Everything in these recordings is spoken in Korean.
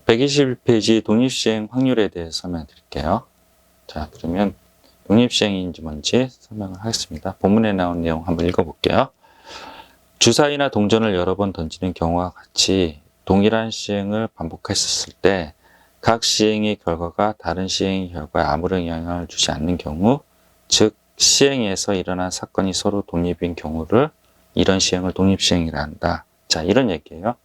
121페이지 독립시행 확률에 대해서 설명드릴게요. 자, 그러면 독립시행인지 뭔지 설명을 하겠습니다. 본문에 나온 내용 한번 읽어볼게요. 주사위나 동전을 여러 번 던지는 경우와 같이 동일한 시행을 반복했을 때 각 시행의 결과가 다른 시행의 결과에 아무런 영향을 주지 않는 경우, 즉 시행에서 일어난 사건이 서로 독립인 경우를 이런 시행을 독립시행이라 한다. 자, 이런 얘기예요.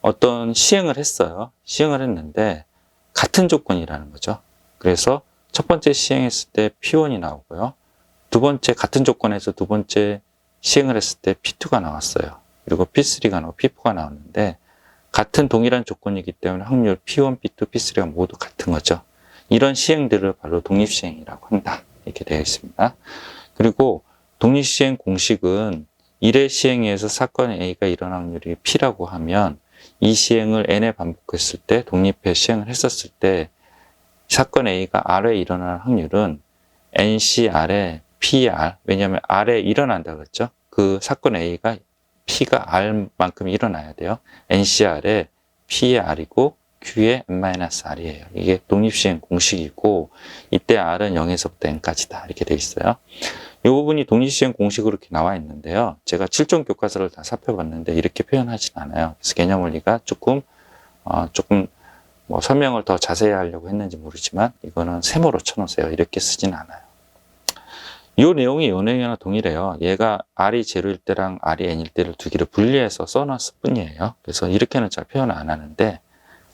어떤 시행을 했어요. 시행을 했는데 같은 조건이라는 거죠. 그래서 첫 번째 시행했을 때 P1이 나오고요. 두 번째 같은 조건에서 두 번째 시행을 했을 때 P2가 나왔어요. 그리고 P3가 나오고 P4가 나왔는데 같은 동일한 조건이기 때문에 확률 P1, P2, P3가 모두 같은 거죠. 이런 시행들을 바로 독립시행이라고 한다. 이렇게 되어 있습니다. 그리고 독립시행 공식은 1회 시행에 의해서 사건 A가 일어날 확률이 P라고 하면 이 시행을 N에 반복했을 때 독립해 시행을 했었을 때 사건 A가 R에 일어날 확률은 NCR에 PR, 왜냐하면 R에 일어난다 그랬죠. 그 사건 A가 P가 R만큼 일어나야 돼요. NCR에 P의 R이고 Q의 N-R이에요. 이게 독립시행 공식이고 이때 R은 0에서부터 N까지다 이렇게 돼 있어요. 이 부분이 독립시행 공식으로 이렇게 나와 있는데요. 제가 7종 교과서를 다 살펴봤는데 이렇게 표현하진 않아요. 그래서 개념원리가 조금 뭐 설명을 더 자세히 하려고 했는지 모르지만 이거는 세모로 쳐놓으세요. 이렇게 쓰진 않아요. 이 내용이 이 내용이랑 동일해요. 얘가 R이 제로일 때랑 R이 N일 때를 두 개를 분리해서 써놨을 뿐이에요. 그래서 이렇게는 잘 표현을 안 하는데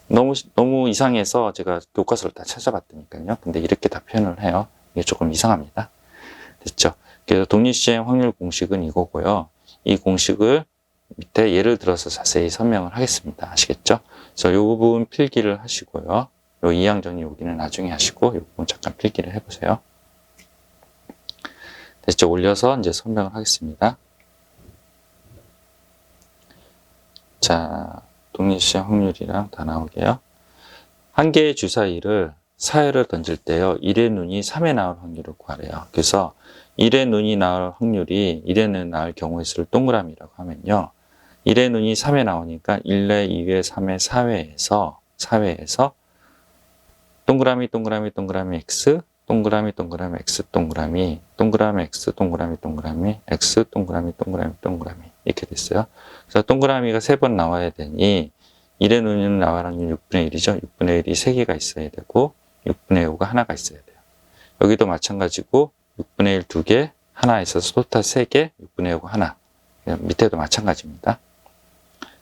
너무 이상해서 제가 교과서를 다 찾아봤다니까요. 근데 이렇게 다 표현을 해요. 이게 조금 이상합니다. 됐죠? 그래서 독립시행 확률 공식은 이거고요. 이 공식을 밑에 예를 들어서 자세히 설명을 하겠습니다. 아시겠죠? 그래서 이 부분 필기를 하시고요. 이 2항 정리 여기는 나중에 하시고 이 부분 잠깐 필기를 해보세요. 됐죠? 올려서 이제 설명을 하겠습니다. 자, 독립시행 확률이랑 다 나오게요. 한 개의 주사위를 사회를 던질 때요. 1의 눈이 3에 나올 확률을 구하래요. 그래서 1의 눈이 나올 확률이 1의 눈이 나올 경우의 수를 동그라미라고 하면요. 1의 눈이 3에 나오니까 1회, 2회, 3회, 4회에서 동그라미, 동그라미, 동그라미, X, 동그라미, 동그라미, X, 동그라미, 동그라미, X, 동그라미, 동그라미, X, 동그라미, 동그라미, 동그라미 이렇게 됐어요. 그래서 동그라미가 3번 나와야 되니 1의 눈이 나올 확률 6분의 1이죠. 6분의 1이 3개가 있어야 되고 6분의 5가 하나가 있어야 돼요. 여기도 마찬가지고 6분의 1 2개, 하나 있어서 토탈 3개, 6분의 5가 하나. 밑에도 마찬가지입니다.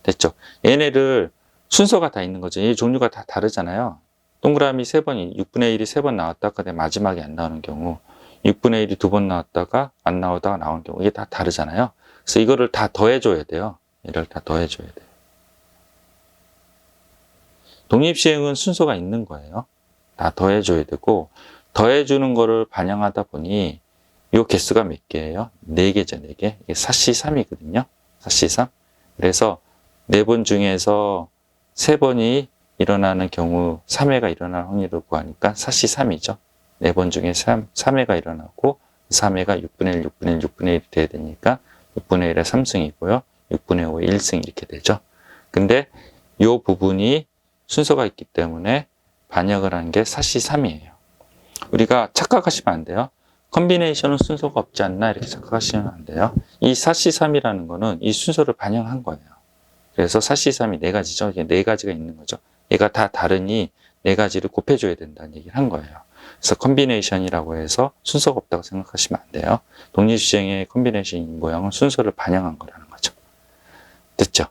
됐죠? 얘네를 순서가 다 있는 거죠. 이 종류가 다 다르잖아요. 동그라미 3번이 6분의 1이 3번 나왔다가 마지막에 안 나오는 경우 6분의 1이 2번 나왔다가 안 나오다가 나오는 경우 이게 다 다르잖아요. 그래서 이거를 다 더해줘야 돼요. 얘를 다 더해줘야 돼요. 독립시행은 순서가 있는 거예요. 다 더해줘야 되고 더해주는 거를 반영하다 보니 이 개수가 몇 개예요? 4개죠. 4개. 이게 4C3이거든요. 4C3. 그래서 4번 중에서 3번이 일어나는 경우 3회가 일어날 확률을 구하니까 4C3이죠. 4번 중에 3회가 일어나고 3회가 6분의 1, 6분의 1, 6분의 1이 돼야 되니까 6분의 1의 3승이고요. 6분의 5의 1승 이렇게 되죠. 근데 이 부분이 순서가 있기 때문에 반영을 하는 게 4C3이에요. 우리가 착각하시면 안 돼요. 컨비네이션은 순서가 없지 않나 이렇게 착각하시면 안 돼요. 이 4C3이라는 거는 이 순서를 반영한 거예요. 그래서 4C3이 4가지죠. 이게 4가지가 있는 거죠. 얘가 다 다르니 4가지를 곱해줘야 된다는 얘기를 한 거예요. 그래서 컨비네이션이라고 해서 순서가 없다고 생각하시면 안 돼요. 독립시행의 컨비네이션 모양은 순서를 반영한 거라는 거죠. 됐죠?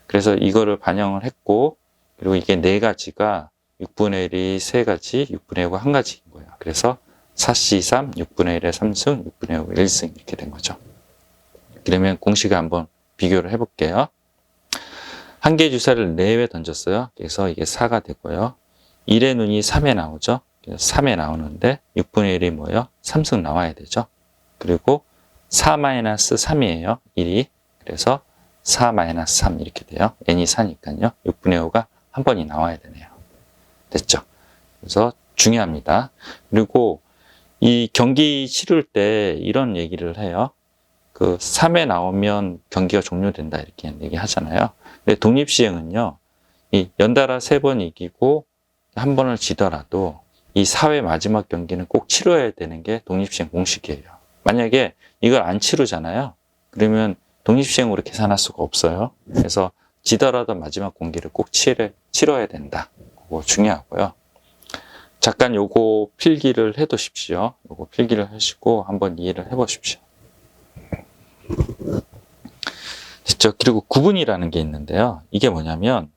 그래서 이거를 반영을 했고 그리고 이게 4가지가 6분의 1이 3가지, 6분의 5가 1가지인 거예요. 그래서 4C3, 6분의 1의 3승, 6분의 5의 1승 이렇게 된 거죠. 그러면 공식을 한번 비교를 해볼게요. 한 개의 주사를 4회 던졌어요. 그래서 이게 4가 되고요. 1의 눈이 3에 나오죠. 그래서 3에 나오는데 6분의 1이 뭐예요? 3승 나와야 되죠. 그리고 4-3이에요. 1이. 그래서 4-3 이렇게 돼요. n이 4니까요. 6분의 5가 한 번이 나와야 되네요. 됐죠? 그래서 중요합니다. 그리고 이 경기 치를 때 이런 얘기를 해요. 그 3에 나오면 경기가 종료된다 이렇게 얘기 하잖아요. 근데 독립시행은요. 이 연달아 3번 이기고 한 번을 지더라도 이 4회 마지막 경기는 꼭 치러야 되는 게 독립시행 공식이에요. 만약에 이걸 안 치르잖아요. 그러면 독립시행으로 계산할 수가 없어요. 그래서 지더라도 마지막 경기를 꼭 치러야 된다. 그거 중요하고요. 잠깐 요거 필기를 해두십시오. 요거 필기를 하시고 한번 이해를 해보십시오. 됐죠? 그리고 구분이라는 게 있는데요. 이게 뭐냐면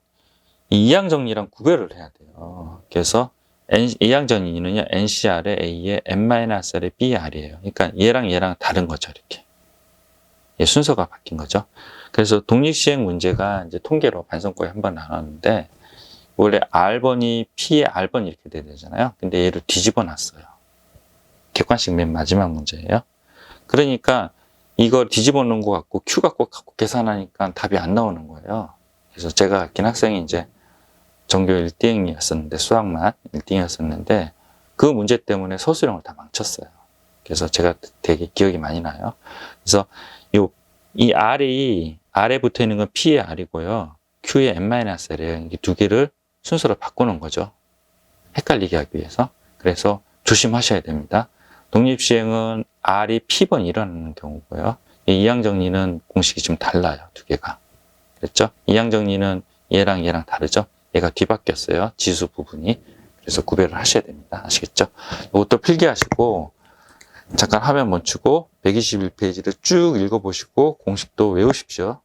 이 이항정리랑 구별을 해야 돼요. 그래서 이항정리는요, NCR의 A의 N-R의 BR이에요. 그러니까 얘랑 다른 거죠, 이렇게. 예, 순서가 바뀐 거죠. 그래서 독립시행 문제가 이제 통계로 반성거에 한번 나눴는데, 원래 R번이 P의 R번 이렇게 돼야 되잖아요. 근데 얘를 뒤집어 놨어요. 객관식 맨 마지막 문제예요. 그러니까 이걸 뒤집어 놓은 것 같고 Q 갖고 계산하니까 답이 안 나오는 거예요. 그래서 제가 가르친 학생이 이제 전교 1등이었었는데, 수학만 1등이었었는데, 그 문제 때문에 서술형을 다 망쳤어요. 그래서 제가 되게 기억이 많이 나요. 그래서 이 R에 붙어 있는 건 P의 R이고요. Q의 N-R이에요. 이 두 개를 순서로 바꾸는 거죠. 헷갈리게 하기 위해서. 그래서 조심하셔야 됩니다. 독립시행은 R이 P번 일어나는 경우고요. 이 이항정리는 공식이 좀 달라요. 두 개가. 그랬죠? 이항정리는 얘랑 다르죠? 얘가 뒤바뀌었어요. 지수 부분이. 그래서 구별을 하셔야 됩니다. 아시겠죠? 이것도 필기하시고 잠깐 화면 멈추고 121페이지를 쭉 읽어보시고 공식도 외우십시오.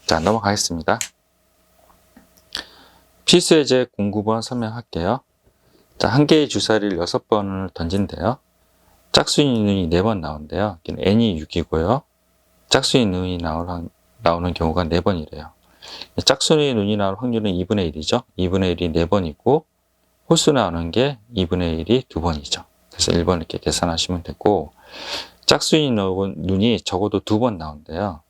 자, 넘어가겠습니다. 필수예제 공구번 설명할게요. 자, 한 개의 주사위를 6번을 던진대요. 짝수인 눈이 4번 나온대요. n이 6이고요. 짝수인 눈이 나오는 경우가 4번이래요. 짝수의 눈이 나올 확률은 2분의 1이죠. 2분의 1이 4번이고 홀수 나오는 게 2분의 1이 2번이죠. 그래서 1번 이렇게 계산하시면 되고, 짝수인 눈이 적어도 2번 나온대요.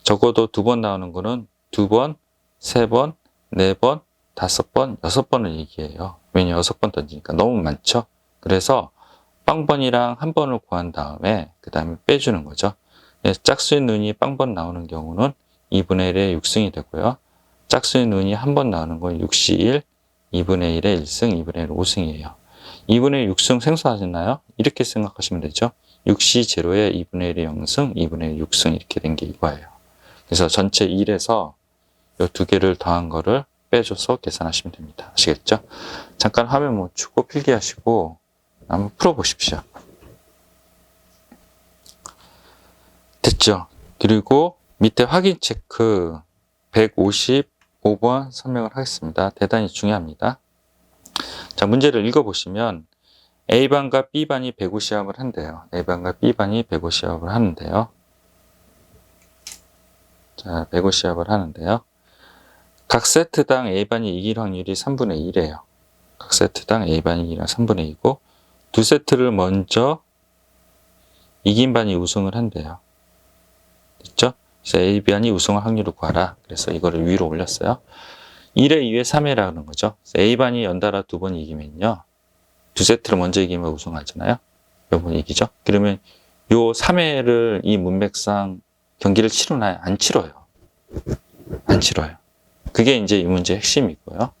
적어도 2번 나오는 거는 2번, 3번, 4번, 5번, 6번을 얘기해요. 왜냐면 6번 던지니까 너무 많죠. 그래서 빵번이랑 한 번을 구한 다음에 그 다음에 빼주는 거죠. 짝수인 눈이 빵번 나오는 경우는 2분의 1의 6승이 되고요. 짝수인 눈이 한 번 나오는 건 6시 1, 2분의 1의 1승, 2분의 1의 5승이에요. 2분의 6승 생소하셨나요? 이렇게 생각하시면 되죠. 6시 제로에 2분의 1의 0승, 2분의 1 6승 이렇게 된 게 이거예요. 그래서 전체 1에서 이 두 개를 더한 거를 빼줘서 계산하시면 됩니다. 아시겠죠? 잠깐 화면 멈추고 필기하시고 한번 풀어보십시오. 됐죠? 그리고 밑에 확인 체크 155번 설명을 하겠습니다. 대단히 중요합니다. 자, 문제를 읽어보시면 A반과 B반이 배구 시합을 한대요. A반과 B반이 배구 시합을 하는데요. 자, 배구 시합을 하는데요. 각 세트당 A반이 이길 확률이 3분의 1이에요. 각 세트당 A반이 이기는 3분의 2고 두 세트를 먼저 이긴 반이 우승을 한대요. 됐죠? 그래서 A반이 우승할 확률을 구하라. 그래서 이거를 위로 올렸어요. 1회, 2회, 3회라는 거죠. A반이 연달아 2번 이기면요. 두 세트를 먼저 이기면 우승하잖아요. 요번 이기죠. 그러면 요 3회를 이 문맥상 경기를 치르나요? 안 치러요. 안 치러요. 그게 이제 이 문제의 핵심이고요.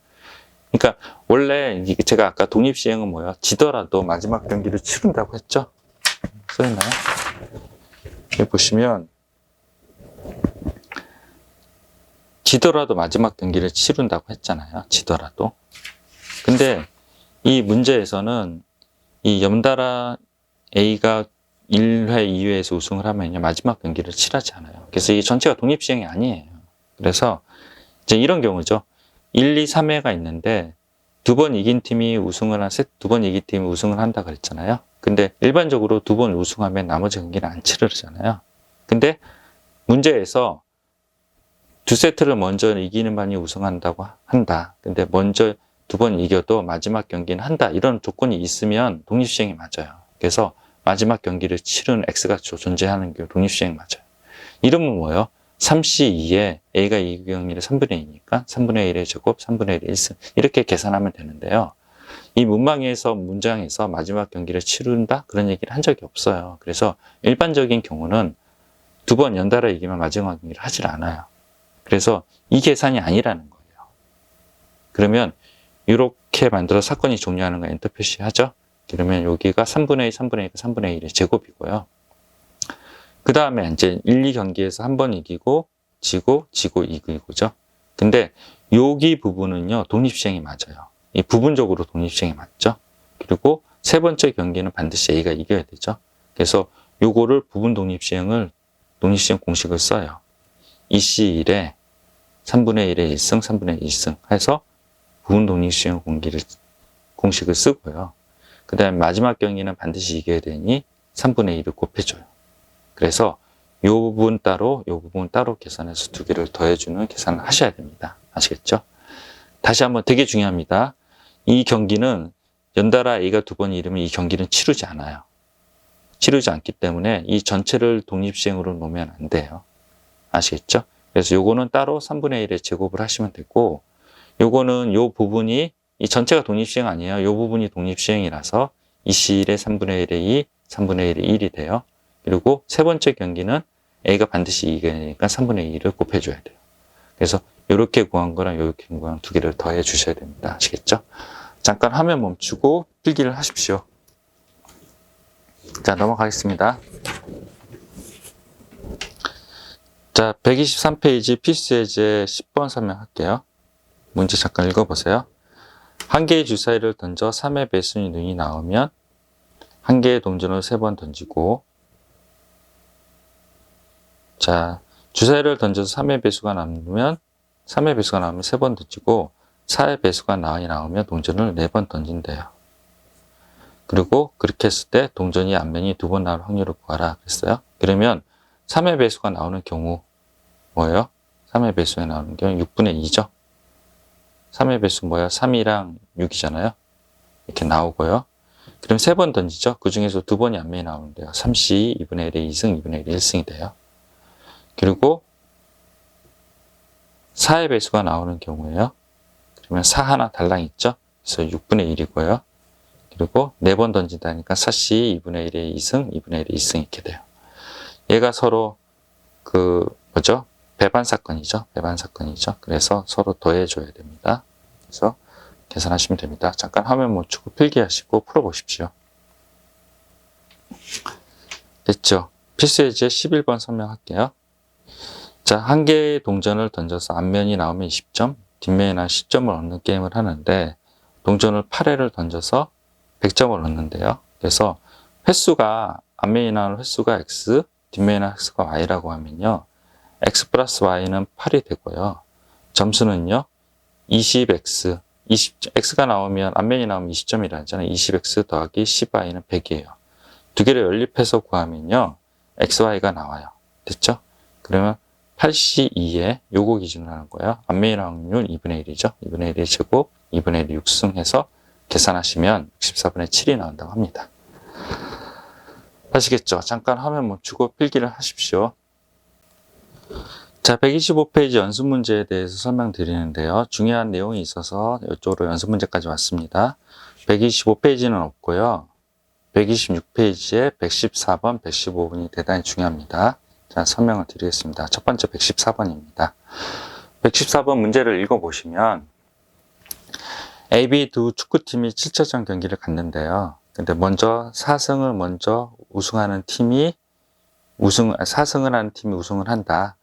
그러니까 원래 제가 아까 독립시행은 뭐야? 지더라도 마지막 경기를 치른다고 했죠? 써있나요? 여기 보시면 지더라도 마지막 경기를 치른다고 했잖아요. 지더라도. 근데 이 문제에서는 이 연달아 A가 1회, 2회에서 우승을 하면요. 마지막 경기를 치르지 않아요. 그래서 이게 전체가 독립시행이 아니에요. 그래서 이제 이런 경우죠. 1, 2, 3회가 있는데 두 번 이긴 팀이 우승을 두 번 이긴 팀이 우승을 한다 그랬잖아요. 근데 일반적으로 두 번 우승하면 나머지 경기는 안 치르잖아요. 근데 문제에서 두 세트를 먼저 이기는 반이 우승한다고 한다. 근데 먼저 두 번 이겨도 마지막 경기는 한다. 이런 조건이 있으면 독립시행이 맞아요. 그래서 마지막 경기를 치른 X가 존재하는 게 독립시행 맞아요. 이름은 뭐예요? 3C2에 A가 이길 확률이 3분의 2니까 3분의 1의 제곱, 3분의 1의 1승. 이렇게 계산하면 되는데요. 이 문장에서 마지막 경기를 치른다? 그런 얘기를 한 적이 없어요. 그래서 일반적인 경우는 두 번 연달아 이기면 마지막 경기를 하질 않아요. 그래서 이 계산이 아니라는 거예요. 그러면 이렇게 만들어 사건이 종료하는 거 엔터 표시하죠. 그러면 여기가 3분의 1, 3분의 1과 3분의 1의 제곱이고요. 그 다음에 이제 1, 2경기에서 한 번 이기고 지고 이기고죠. 근데 여기 부분은요, 독립시행이 맞아요. 이 부분적으로 독립시행이 맞죠. 그리고 세 번째 경기는 반드시 A가 이겨야 되죠. 그래서 요거를 부분 독립시행 공식을 써요. EC1에 3분의 1의 1승, 3분의 1 1승 해서 부분 독립시행 공식을 쓰고요. 그 다음에 마지막 경기는 반드시 이겨야 되니 3분의 1을 곱해줘요. 그래서 요 부분 따로, 요 부분 따로 계산해서 두 개를 더해주는 계산을 하셔야 됩니다. 아시겠죠? 다시 한번 되게 중요합니다. 이 경기는 연달아 A가 두 번 이르면 이 경기는 치르지 않아요. 치르지 않기 때문에 이 전체를 독립시행으로 놓으면 안 돼요. 아시겠죠? 그래서 요거는 따로 3분의 1의 제곱을 하시면 되고, 요거는 요 부분이, 이 전체가 독립시행 아니에요. 요 부분이 독립시행이라서 EC1의 3분의 1의 2, 3분의 1의 1이 돼요. 그리고 세 번째 경기는 A가 반드시 이겨야 되니까 3분의 2를 곱해줘야 돼요. 그래서 이렇게 구한 거랑 이렇게 구한 두 개를 더해 주셔야 됩니다. 아시겠죠? 잠깐 화면 멈추고 필기를 하십시오. 자, 넘어가겠습니다. 자, 123페이지 필수예제 10번 설명할게요. 문제 잠깐 읽어보세요. 한 개의 주사위를 던져 3의 배수의 눈이 나오면 한 개의 동전을 3번 던지고, 자, 주사위를 던져서 3의 배수가 나오면 3번 던지고 4의 배수가 나오면 동전을 4번 던진대요. 그리고 그렇게 했을 때 동전이 앞면이 2번 나올 확률을 구하라 그랬어요. 그러면 3의 배수가 나오는 경우 뭐예요? 3의 배수가 나오는 경우 6분의 2죠. 3의 배수 뭐예요? 3이랑 6이잖아요. 이렇게 나오고요. 그럼 3번 던지죠. 그 중에서 2번이 앞면이 나오는데요. 3C 2분의 1의 2승, 2분의 1의 1승이 돼요. 그리고 4의 배수가 나오는 경우에요. 그러면 4 하나 달랑 있죠. 그래서 6분의 1이고요. 그리고 4번 던진다니까 4C 2분의 1의 2승, 2분의 1의 2승 이렇게 돼요. 얘가 서로 배반 사건이죠. 그래서 서로 더해줘야 됩니다. 그래서 계산하시면 됩니다. 잠깐 화면 멈추고 필기하시고 풀어보십시오. 됐죠? 필수예제 11번 설명할게요. 자, 한 개의 동전을 던져서 앞면이 나오면 20점, 뒷면이 나오면 10점을 얻는 게임을 하는데, 동전을 8회를 던져서 100점을 얻는데요. 그래서 횟수가, 앞면이 나오는 횟수가 X, 뒷면이 나오는 횟수가 Y라고 하면요. X 플러스 Y는 8이 되고요. 점수는요, 20X, X가 나오면, 앞면이 나오면 20점이라 했잖아요. 20X 더하기 10Y는 100이에요. 두 개를 연립해서 구하면요, XY가 나와요. 됐죠? 그러면 8C2에 요거 기준으로 하는 거예요. 앞면이 나오는 확률 2분의 1이죠. 2분의 1의 제곱, 2분의 1의 6승 해서 계산하시면 64분의 7이 나온다고 합니다. 아시겠죠? 잠깐 화면 멈추고 필기를 하십시오. 자, 125페이지 연습 문제에 대해서 설명드리는데요. 중요한 내용이 있어서 이쪽으로 연습 문제까지 왔습니다. 125페이지는 없고요. 126페이지에 114번, 115번이 대단히 중요합니다. 자, 설명을 드리겠습니다. 첫 번째 114번입니다. 114번 문제를 읽어보시면 AB 두 축구팀이 7차전 경기를 갔는데요. 근데 먼저 4승을 우승하는 팀이 4승을 하는 팀이 우승을 한다.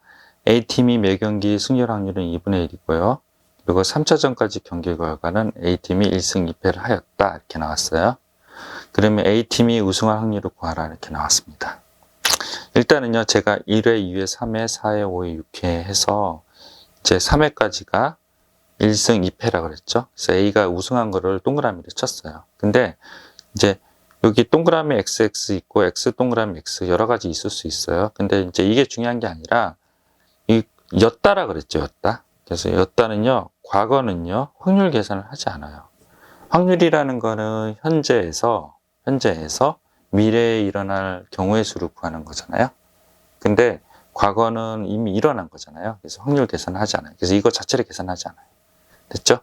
A팀이 매 경기 승률 확률은 2분의 1이고요. 그리고 3차전까지 경기 결과는 A팀이 1승 2패를 하였다. 이렇게 나왔어요. 그러면 A팀이 우승할 확률을 구하라. 이렇게 나왔습니다. 일단은요, 제가 1회, 2회, 3회, 4회, 5회, 6회 해서 제 3회까지가 1승 2패라고 그랬죠. 그래서 A가 우승한 거를 동그라미를 쳤어요. 근데 이제 여기 동그라미 XX 있고 X 동그라미 X 여러 가지 있을 수 있어요. 근데 이제 이게 중요한 게 아니라 이 였다라 그랬죠. 였다. 그래서 였다는요, 과거는요, 확률 계산을 하지 않아요. 확률이라는 거는 현재에서 미래에 일어날 경우의 수를 구하는 거잖아요. 근데 과거는 이미 일어난 거잖아요. 그래서 확률 계산을 하지 않아요. 그래서 이거 자체를 계산하지 않아요. 됐죠?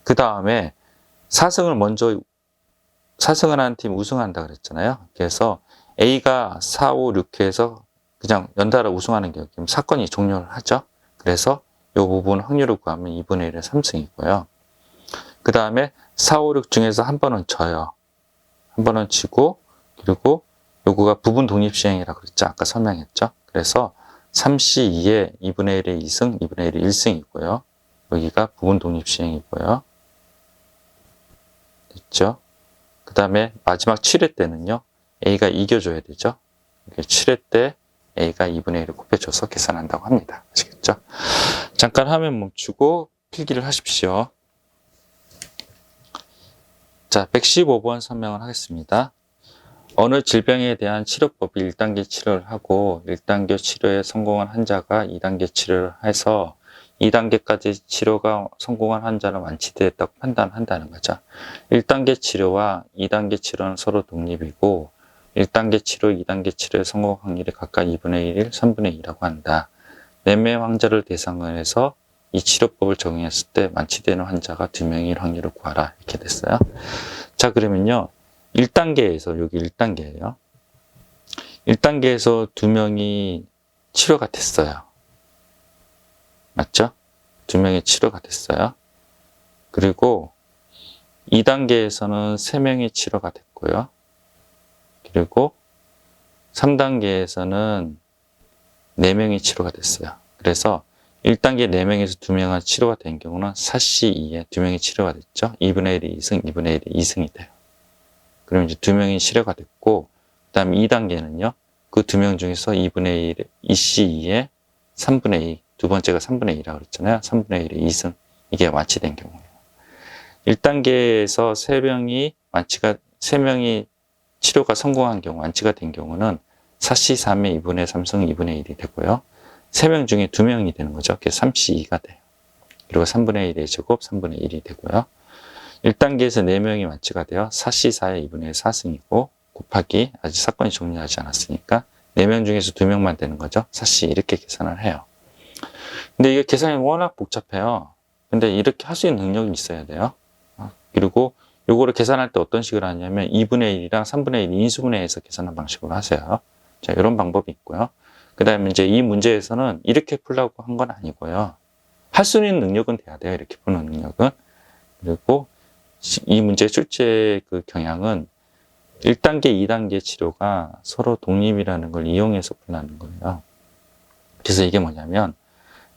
그 다음에 4승을 한 팀 우승한다 그랬잖아요. 그래서 A가 4, 5, 6회에서 그냥 연달아 우승하는 경우 사건이 종료를 하죠. 그래서 부분 확률을 구하면 2분의 1은 3승이고요. 그 다음에 4, 5, 6 중에서 한 번은 져요. 한 번은 지고, 그리고 요거가 부분 독립시행이라고 그랬죠. 아까 설명했죠. 그래서 3C2에 2분의 1의 2승, 2분의 1의 1승이고요. 여기가 부분 독립시행이고요. 됐죠? 그 다음에 마지막 7회 때는요. A가 이겨줘야 되죠. 7회 때 A가 2분의 1을 곱해줘서 계산한다고 합니다. 아시겠죠? 잠깐 화면 멈추고 필기를 하십시오. 자, 115번 설명을 하겠습니다. 어느 질병에 대한 치료법이 1단계 치료를 하고 1단계 치료에 성공한 환자가 2단계 치료를 해서 2단계까지 치료가 성공한 환자는 완치되었다고 판단한다는 거죠. 1단계 치료와 2단계 치료는 서로 독립이고 1단계 치료, 2단계 치료의 성공 확률이 각각 2분의 1, 3분의 2라고 한다. 4명의 환자를 대상으로 해서 이 치료법을 적용했을 때 완치되는 환자가 2명일 확률을 구하라. 이렇게 됐어요. 자, 그러면요. 1단계에서, 여기 1단계예요. 1단계에서 2명이 치료가 됐어요. 맞죠? 2명이 치료가 됐어요. 그리고 2단계에서는 3명이 치료가 됐고요. 그리고 3단계에서는 4명이 치료가 됐어요. 그래서 1단계 4명에서 2명은 치료가 된 경우는 4C2에 2명이 치료가 됐죠. 2분의 1이 2승, 2분의 1이 2승이 돼요. 그러면 이제 2명이 치료가 됐고, 그 다음에 2단계는요, 그 2명 중에서 2분의 1, 2C2에 3분의 2, 두 번째가 3분의 2라고 그랬잖아요. 3분의 1의 2승. 이게 완치된 경우예요. 1단계에서 3명이 치료가 성공한 경우, 완치가 된 경우는 4C3에 2분의 3승, 2분의 1이 되고요. 3명 중에 2명이 되는 거죠. 그래서 3C2가 돼요. 그리고 3분의 1의 제곱, 3분의 1이 되고요. 1단계에서 4명이 완치가 돼요. 4C4에 2분의 4승이고 곱하기 아직 사건이 종료하지 않았으니까 4명 중에서 2명만 되는 거죠. 4C 이렇게 계산을 해요. 근데 이게 계산이 워낙 복잡해요. 근데 이렇게 할 수 있는 능력이 있어야 돼요. 그리고 요거를 계산할 때 어떤 식으로 하냐면 2분의 1이랑 3분의 1 인수분해 해서 계산하는 방식으로 하세요. 자, 이런 방법이 있고요. 그 다음에 이제 이 문제에서는 이렇게 풀라고 한 건 아니고요. 할 수 있는 능력은 돼야 돼요. 이렇게 푸는 능력은. 그리고 이 문제 출제 그 경향은 1단계, 2단계 치료가 서로 독립이라는 걸 이용해서 풀라는 거예요. 그래서 이게 뭐냐면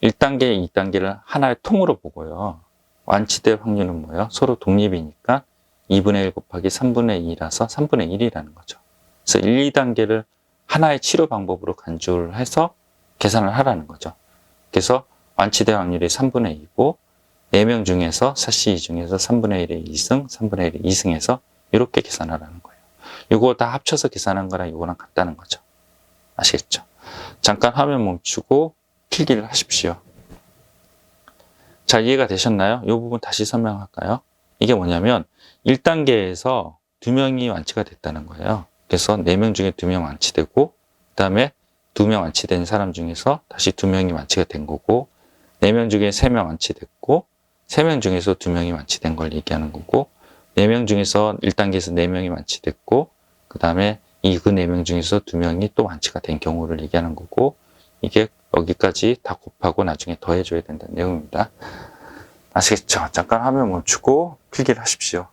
1단계, 2단계를 하나의 통으로 보고요. 완치될 확률은 뭐예요? 서로 독립이니까 2분의 1 곱하기 3분의 2라서 3분의 1이라는 거죠. 그래서 1, 2단계를 하나의 치료 방법으로 간주를 해서 계산을 하라는 거죠. 그래서 완치될 확률이 3분의 2고 4명 중에서 4C2 중에서 3분의 1의 2승, 3분의 1의 2승에서 이렇게 계산하라는 거예요. 이거 다 합쳐서 계산한 거랑 이거랑 같다는 거죠. 아시겠죠? 잠깐 화면 멈추고 필기를 하십시오. 자, 이해가 되셨나요? 이 부분 다시 설명할까요? 이게 뭐냐면 1단계에서 2명이 완치가 됐다는 거예요. 그래서 4명 중에 2명 완치되고 그 다음에 2명 완치된 사람 중에서 다시 2명이 완치가 된 거고 4명 중에 3명 완치됐고 3명 중에서 2명이 완치된 걸 얘기하는 거고 4명 중에서 1단계에서 4명이 완치됐고 그 다음에 그 4명 중에서 2명이 또 완치가 된 경우를 얘기하는 거고 이게 여기까지 다 곱하고 나중에 더해줘야 된다는 내용입니다. 아시겠죠? 잠깐 화면 멈추고 필기를 하십시오.